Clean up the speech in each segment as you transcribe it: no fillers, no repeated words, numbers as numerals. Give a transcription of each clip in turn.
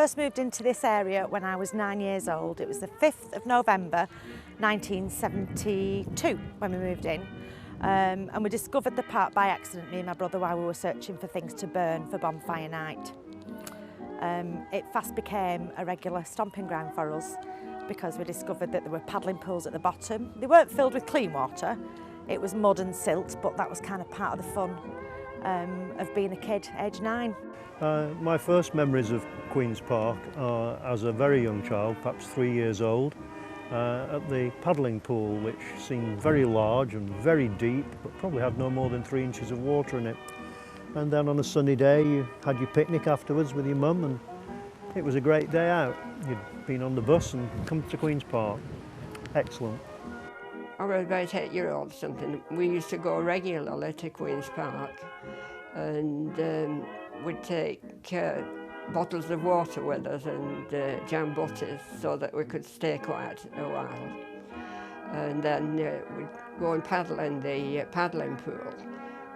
first moved into this area when I was 9 years old. It was the 5th of November 1972 when we moved in. And we discovered the park by accident, me and my brother, while we were searching for things to burn for bonfire night. It fast became a regular stomping ground for us because we discovered that there were paddling pools at the bottom. They weren't filled with clean water, it was mud and silt, but that was kind of part of the fun of being a kid, age 9. My first memories of Queen's Park are as a very young child, perhaps 3 years old, at the paddling pool, which seemed very large and very deep, but probably had no more than 3 inches of water in it. And then on a sunny day you had your picnic afterwards with your mum, and it was a great day out. You'd been on the bus and come to Queen's Park. Excellent. I was about 8 years old something. We used to go regularly to Queen's Park, and we'd take bottles of water with us and jam butties so that we could stay quiet a while. And then we'd go and paddle in the paddling pool,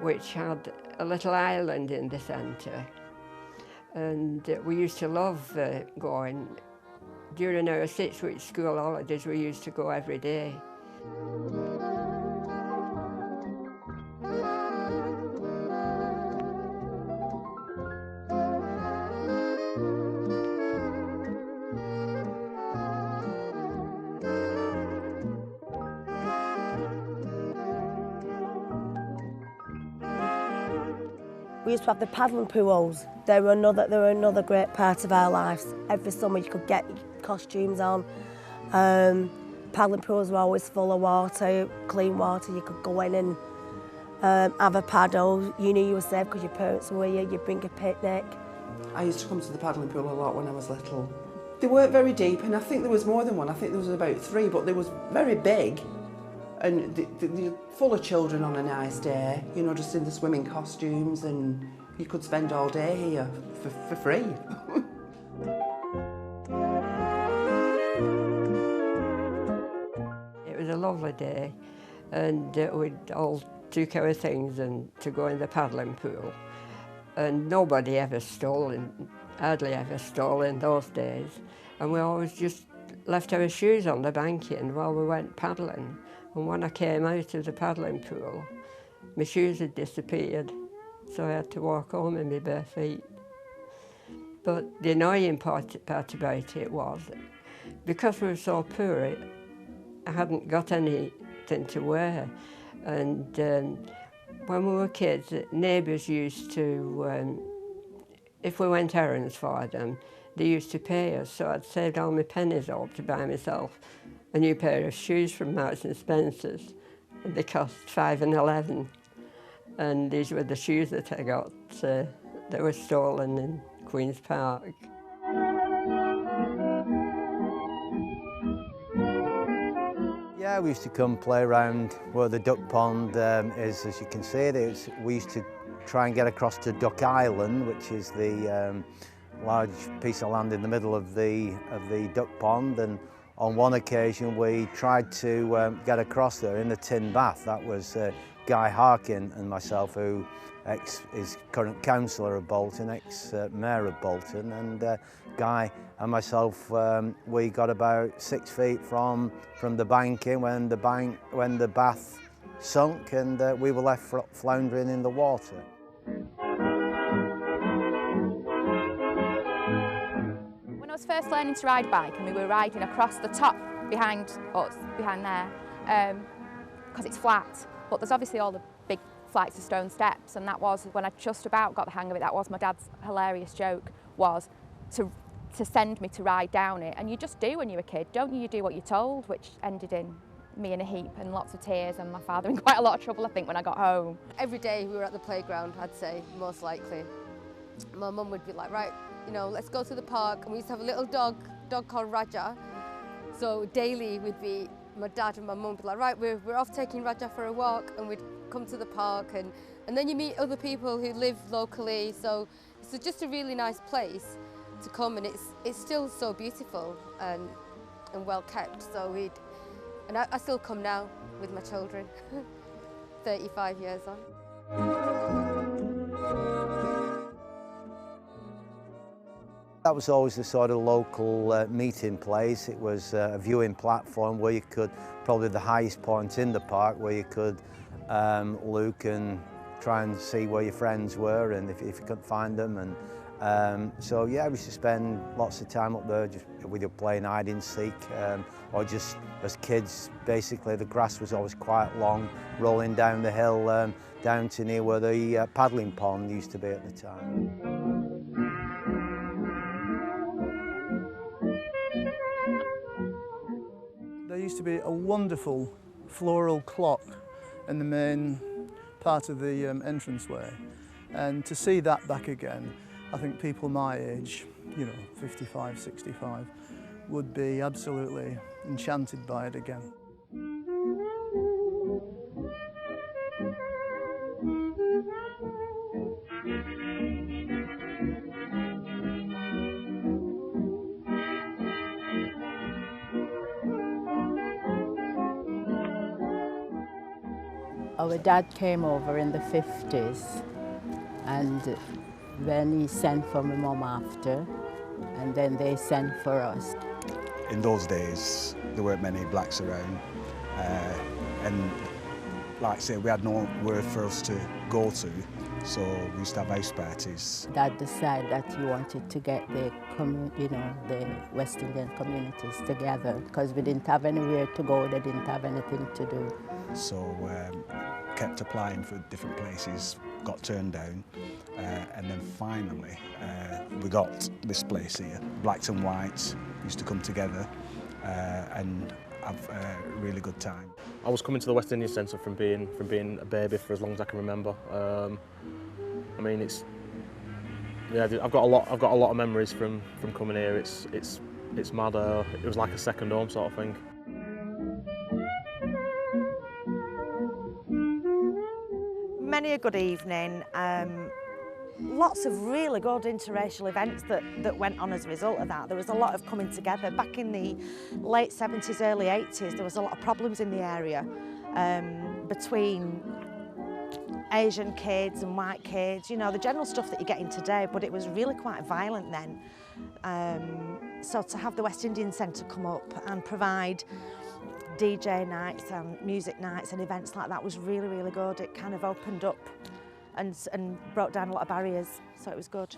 which had a little island in the centre. And we used to love going. During our 6-week school holidays, we used to go every day. We used to have the paddling pools. They were another great part of our lives. Every summer you could get your costumes on. Paddling pools were always full of water, clean water. You could go in and have a paddle. You knew you were safe because your parents were with you. You'd bring a picnic. I used to come to the paddling pool a lot when I was little. They weren't very deep, and I think there was more than one. I think there was about 3, but they was very big. And they're full of children on a nice day, you know, just in the swimming costumes, and you could spend all day here for free. It was a lovely day, and we'd all took our things and to go in the paddling pool. And nobody ever stole, hardly ever stole in those days. And we always just left our shoes on the banking while we went paddling. And when I came out of the paddling pool, my shoes had disappeared, so I had to walk home in my bare feet. But the annoying part about it was, because we were so poor, I hadn't got anything to wear. And when we were kids, neighbours used to, if we went errands for them, they used to pay us, so I'd saved all my pennies up to buy myself a new pair of shoes from Marks and Spencer's. And they cost 5 and 11. And these were the shoes that I got that were stolen in Queen's Park. Yeah, we used to come play around where the duck pond is, as you can see it. We used to try and get across to Duck Island, which is the large piece of land in the middle of the duck pond. And on one occasion we tried to get across there in a tin bath. That was Guy Harkin and myself, who is current councillor of Bolton, ex-mayor of Bolton, and Guy and myself, we got about 6 feet from the banking when the bath sunk, and we were left floundering in the water. When I was first learning to ride a bike, and we were riding across the top behind us, behind there, because it's flat, but there's obviously all the big flights of stone steps, and that was when I just about got the hang of it. That was my dad's hilarious joke, was to send me to ride down it. And you just do when you're a kid, don't you? You do what you're told, which ended in me in a heap and lots of tears, and my father in quite a lot of trouble, I think, when I got home. Every day we were at the playground, I'd say, most likely. My mum would be like, right, you know, let's go to the park. And we used to have a little dog called Raja. So daily we'd be, my dad and my mum would be like, right, we're off taking Raja for a walk, and we'd come to the park, and then you meet other people who live locally, so it's just a really nice place to come, and it's still so beautiful and well kept. So I still come now with my children, 35 years on. That was always the sort of local meeting place. It was a viewing platform where you could, probably the highest point in the park, where you could look and try and see where your friends were and if you couldn't find them. And so yeah, we used to spend lots of time up there just either playing hide and seek or just as kids. Basically the grass was always quite long, rolling down the hill down to near where the paddling pond used to be at the time. There used to be a wonderful floral clock in the main part of the entranceway, and to see that back again, I think people my age, 55, 65, would be absolutely enchanted by it again. Our dad came over in the 50s, and then he sent for my mum after, and then they sent for us. In those days, there weren't many blacks around, and like I say, we had nowhere for us to go to, so we used to have house parties. Dad decided that he wanted to get the West Indian communities together, because we didn't have anywhere to go, they didn't have anything to do. So kept applying for different places, got turned down, and then finally we got this place here. Blacks and whites used to come together and have a really good time. I was coming to the West Indian Centre from being a baby for as long as I can remember. I mean, I've got a lot of memories from coming here. It's mad. It was like a second home sort of thing. Many a good evening, lots of really good interracial events that went on as a result of that. There was a lot of coming together. Back in the late 70s, early 80s, there was a lot of problems in the area between Asian kids and white kids, the general stuff that you're getting today, but it was really quite violent then. So to have the West Indian Centre come up and provide DJ nights and music nights and events like that was really, really good. It kind of opened up and broke down a lot of barriers, so it was good.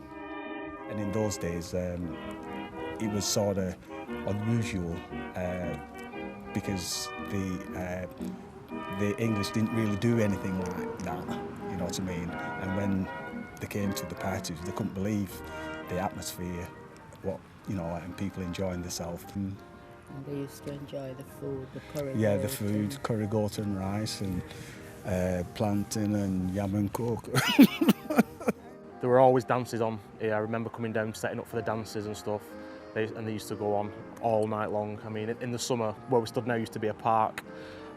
And in those days, it was sort of unusual because the English didn't really do anything like that, you know what I mean? And when they came to the parties, they couldn't believe the atmosphere, and people enjoying themselves. And they used to enjoy the food, the curry. Yeah, the food, curry goat and rice and plantain and yam and coke. There were always dances on here. I remember coming down, setting up for the dances and stuff. They used to go on all night long. I mean, in the summer, where we stood now used to be a park,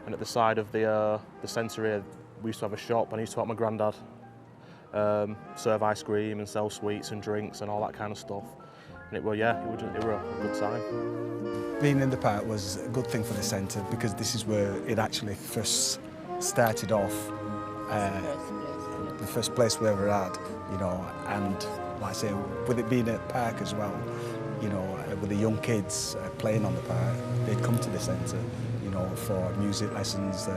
and at the side of the centre here, we used to have a shop, and I used to help my granddad serve ice cream and sell sweets and drinks and all that kind of stuff. And it were a good time. Being in the park was a good thing for the centre because this is where it actually first started off. The first place we ever had, and like I say, with it being a park as well, with the young kids playing on the park, they'd come to the centre, for music lessons,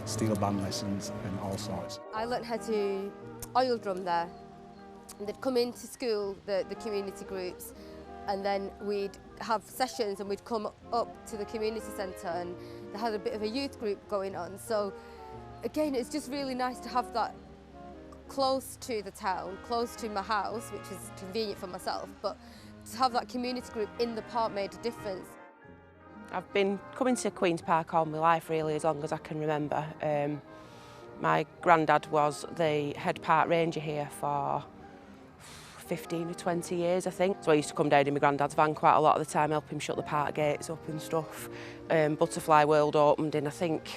steel band lessons and all sorts. I learnt how to oil drum there. And they'd come into school, the community groups, and then we'd have sessions and we'd come up to the community centre and they had a bit of a youth group going on. So again, it's just really nice to have that close to the town, close to my house, which is convenient for myself, but to have that community group in the park made a difference. I've been coming to Queen's Park all my life, really, as long as I can remember. My granddad was the head park ranger here for 15 or 20 years, I think. So I used to come down in my granddad's van quite a lot of the time, help him shut the park gates up and stuff. Butterfly World opened in, I think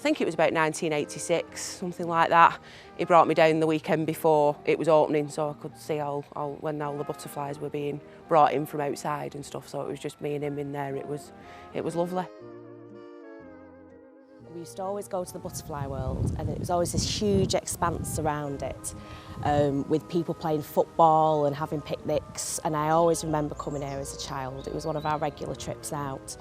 it was about 1986, something like that. He brought me down the weekend before it was opening, so I could see when all the butterflies were being brought in from outside and stuff. So it was just me and him in there. It was lovely. We used to always go to the butterfly world, and it was always this huge expanse around it, with people playing football and having picnics, and I always remember coming here as a child. It was one of our regular trips out.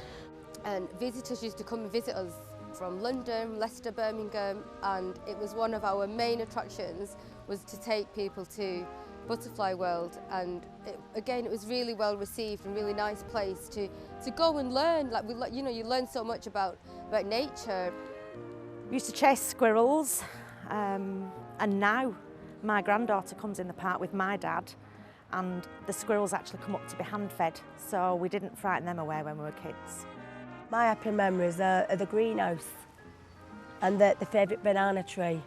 And visitors used to come and visit us from London, Leicester, Birmingham, and it was one of our main attractions was to take people to Butterfly World, and again it was really well received and really nice place to go and learn. Like you know, you learn so much about nature. We used to chase squirrels, and now my granddaughter comes in the park with my dad, and the squirrels actually come up to be hand-fed, so we didn't frighten them away when we were kids. My happy memories are the greenhouse and the favourite banana tree.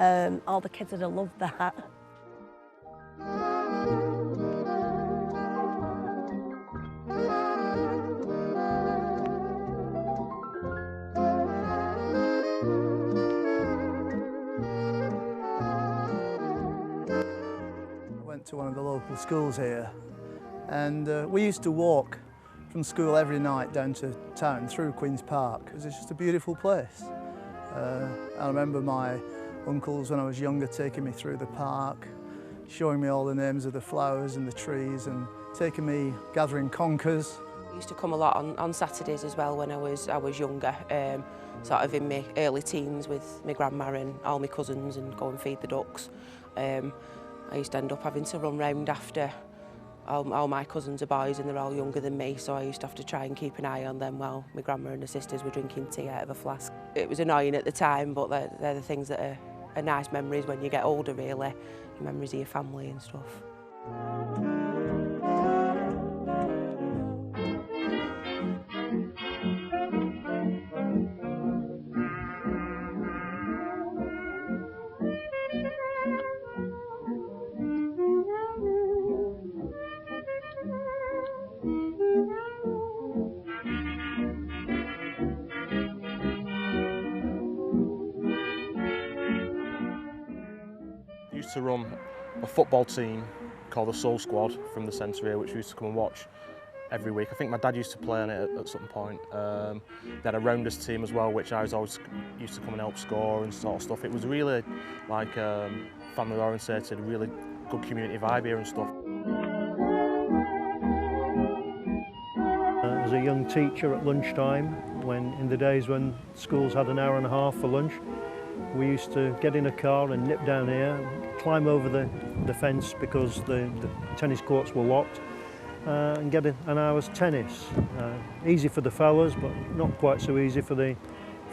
All the kids would have loved that. I went to one of the local schools here, and we used to walk from school every night down to town through Queen's Park because it's just a beautiful place. I remember my uncles when I was younger taking me through the park, showing me all the names of the flowers and the trees, and taking me gathering conkers. I used to come a lot on Saturdays as well when I was younger, sort of in my early teens with my grandma and all my cousins, and go and feed the ducks. I used to end up having to run round after all my cousins are boys and they're all younger than me, so I used to have to try and keep an eye on them while my grandma and her sisters were drinking tea out of a flask. It was annoying at the time, but they're the things that are nice memories when you get older, really. Your memories of your family and stuff. To run a football team called the Soul Squad from the centre here, which we used to come and watch every week. I think my dad used to play on it at some point. They had a rounders team as well, which I was always used to come and help score and sort of stuff. It was really like family orientated, really good community vibe here and stuff. As a young teacher at lunchtime, in the days when schools had an hour and a half for lunch, we used to get in a car and nip down here, climb over the fence because the tennis courts were locked, and get an hour's tennis. Easy for the fellas, but not quite so easy for the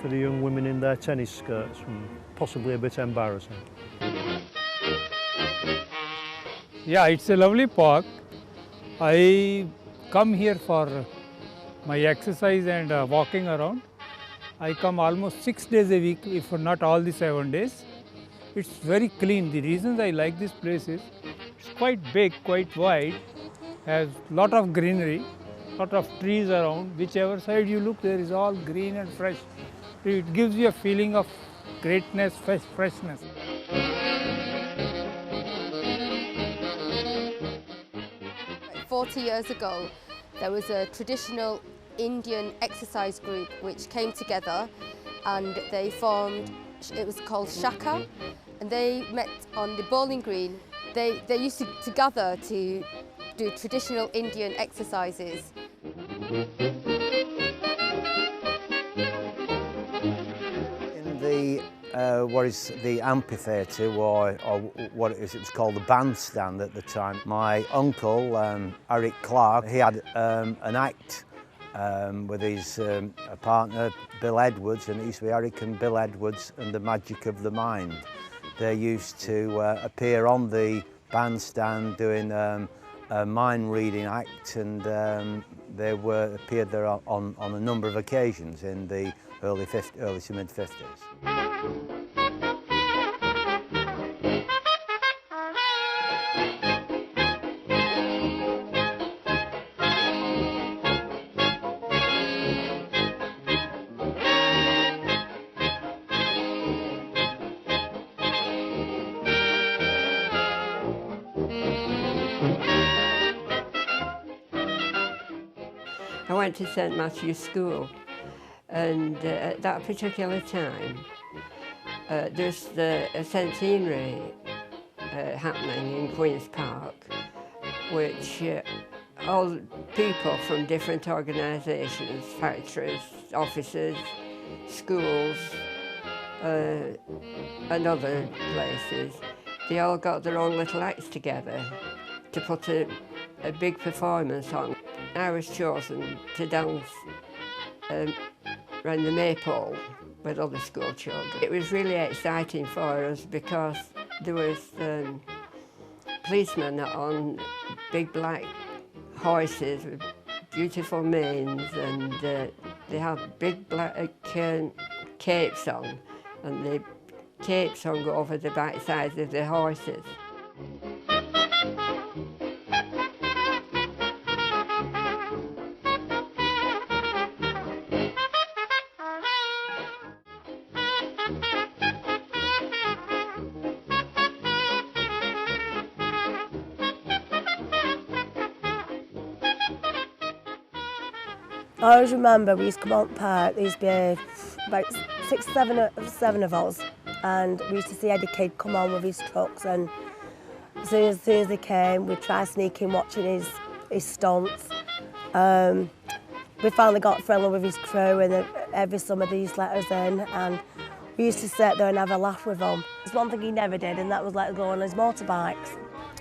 young women in their tennis skirts, and possibly a bit embarrassing. Yeah, it's a lovely park. I come here for my exercise and walking around. I come almost 6 days a week, if not all the 7 days. It's very clean. The reasons I like this place is it's quite big, quite wide, has lot of greenery, lot of trees around. Whichever side you look, there is all green and fresh. It gives you a feeling of greatness, freshness. Like 40 years ago, there was a traditional Indian exercise group which came together and they formed, it was called Shaka, and they met on the bowling green. They used to gather to do traditional Indian exercises. In the what is the amphitheatre, or what it was called the bandstand at the time, my uncle, Eric Clark, he had an act with his partner Bill Edwards, and it used to be Eric and Bill Edwards and the Magic of the Mind. They used to appear on the bandstand doing a mind reading act, and they appeared there on a number of occasions in the early to mid 50s. I went to St Matthew's School, And at that particular time, there's a centenary happening in Queen's Park, which all people from different organisations, factories, offices, schools, and other places, they all got their own little acts together to put a big performance on. I was chosen to dance around the maypole with other school children. It was really exciting for us because there was policemen on big black horses with beautiful manes, and they had big black capes on, and the capes hung over the backsides of the horses. I always remember we used to come out the park, there used to be about seven of us, and we used to see Eddie Kid come on with his trucks, and as soon as they came, we'd try sneaking watching his stunts. We finally got friendly with his crew, and every summer they used to let us in, and we used to sit there and have a laugh with him. There's one thing he never did, and that was let us go on his motorbikes.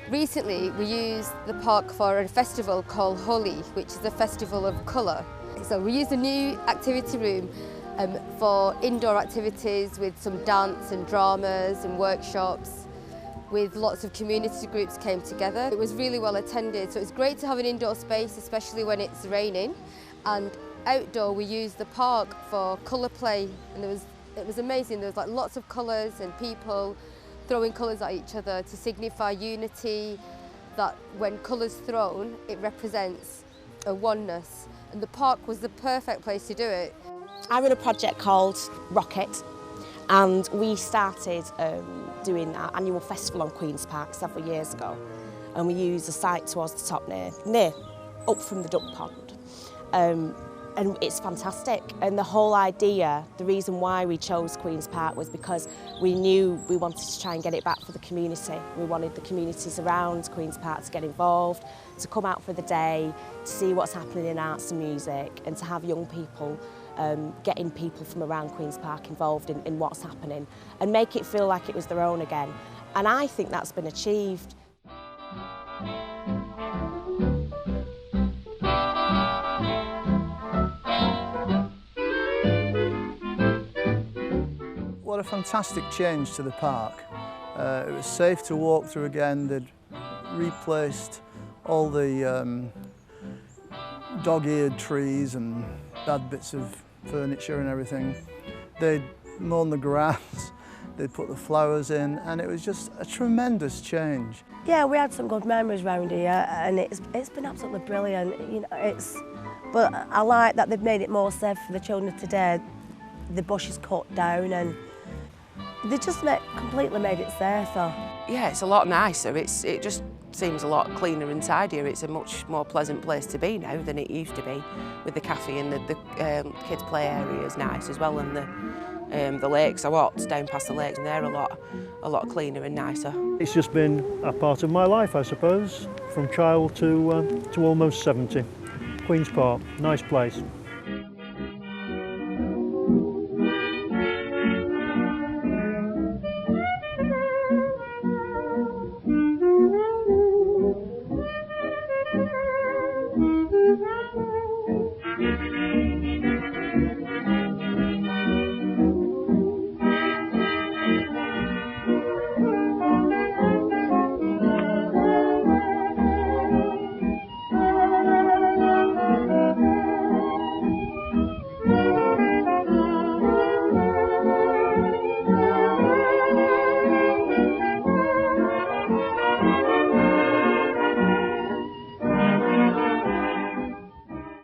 Recently, we used the park for a festival called Holi, which is a festival of colour. So we used a new activity room for indoor activities with some dance and dramas and workshops, with lots of community groups came together. It was really well attended, so it's great to have an indoor space, especially when it's raining. And outdoor, we used the park for colour play, and it was amazing. There was like lots of colours and people throwing colours at each other to signify unity, that when colours thrown, it represents a oneness. And the park was the perfect place to do it. I run a project called Rocket, and we started doing our annual festival on Queen's Park several years ago, and we used a site towards the top near up from the duck pond. And it's fantastic, and the whole idea, the reason why we chose Queen's Park was because we knew we wanted to try and get it back for the community. We wanted the communities around Queen's Park to get involved, to come out for the day, to see what's happening in arts and music, and to have young people, getting people from around Queen's Park involved in what's happening, and make it feel like it was their own again. And I think that's been achieved. What a fantastic change to the park. It was safe to walk through again. They'd replaced all the dog-eared trees and bad bits of furniture and everything. They'd mown the grass, they'd put the flowers in, and it was just a tremendous change. Yeah, we had some good memories around here, and it's been absolutely brilliant. You know, but I like that they've made it more safe for the children today. The bush is cut down, and they just completely made it safer. Yeah, it's a lot nicer. It just seems a lot cleaner inside here. It's a much more pleasant place to be now than it used to be, with the cafe, and the kids' play area is nice as well, and the lakes. I walked down past the lakes, and they're a lot cleaner and nicer. It's just been a part of my life, I suppose, from child to almost 70. Queen's Park, nice place.